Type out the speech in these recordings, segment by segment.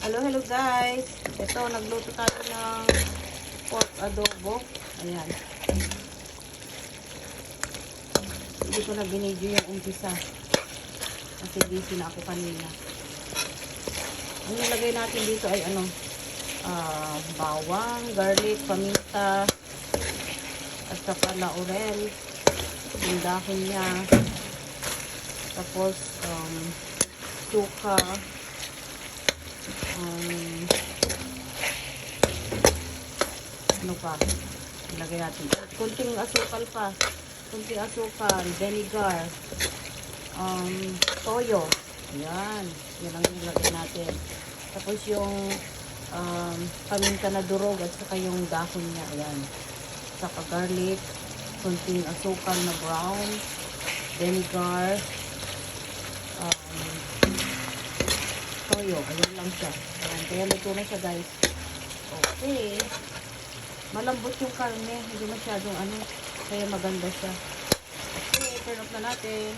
Hello, hello guys. Ito, nagluto tayo ng pork adobo. Ayan. Hindi ko na binidyo yung umpisa. Kasi busy na ako kanina. Ang nilagay natin dito ay bawang, garlic, paminta, at saka laurel. Yung dahon niya. Tapos, suka. Ano pa? Ilagay natin. Kunting asukal pa. Kunting asukal, vinegar, toyo. Ayan. Yan ang ilagay natin. Tapos yung paminta na durog at saka yung dahon niya. Ayan. Saka garlic, kunting asukal na brown, vinegar, toyo. Ayan lang siya. Ayan. Kaya luto na siya guys. Okay. Malambot yung karne. Hindi masyadong kaya maganda siya. Okay. Turn off na natin.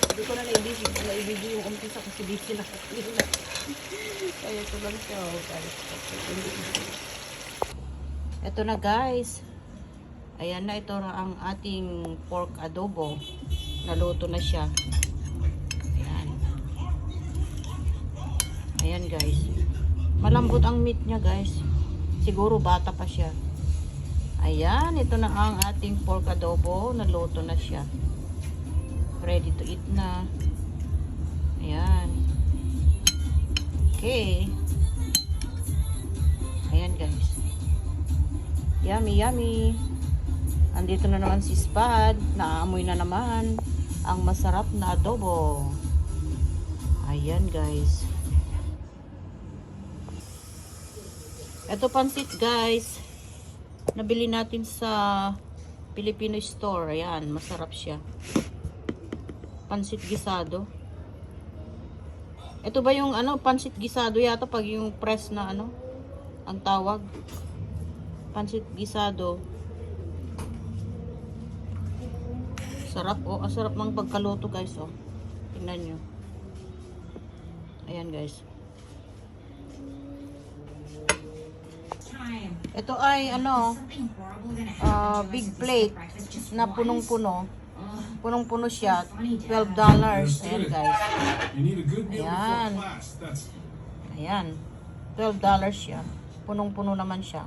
Hindi ko na naibigay yung umpisa kasi busy na kanina. Kaya ito lang siya. Guys. Ito na guys. Ayan na. Ito na ang ating pork adobo. Naluto na siya. Ayan guys. Malambot ang meat niya guys. Siguro bata pa siya. Ayan. Ito na ang ating pork adobo. Naluto na siya. Ready to eat na. Ayan. Okay. Ayan guys. Yummy yummy. Andito na naman si Spad. Naamoy na naman ang masarap na adobo. Ayan guys. Ito pansit guys. Nabili natin sa Filipino store. Ayan, masarap siya. Pansit gisado. Ito ba yung pansit gisado yata pag yung press na ang tawag. Pansit gisado. Sarap oh. Ang sarap ng pagkaluto guys oh. Tingnan nyo. Ayan guys. Ito ay big plate na punong-puno. Punong-puno siya. $12. Ayan guys. Ayan. Ayan. $12 siya. Punong-puno naman siya.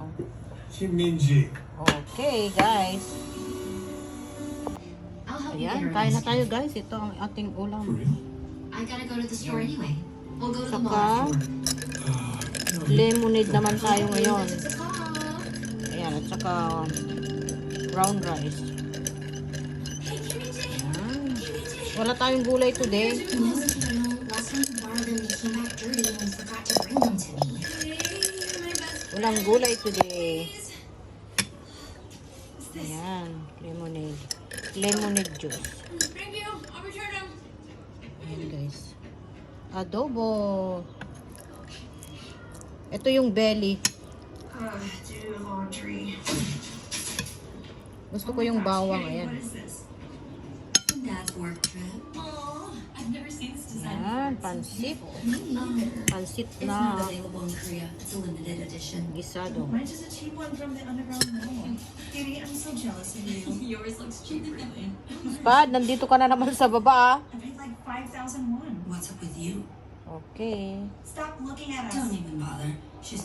Okay guys. Ayan. Kain na tayo guys. Ito ang ating ulam. Saka lemonade naman tayo ngayon. Ayan, at saka brown rice. Ayan. Wala tayong gulay today. Walang gulay today. Ayan, lemonade. Lemonade juice. Ayan guys. Adobo. Ito yung belly. Gusto ko yung bawang. Ayan. Ayan, pansit. Pansit na gisado. Spad, nandito ka na naman sa baba. What's up with you? Okay. Stop looking at us. Don't even bother. She's not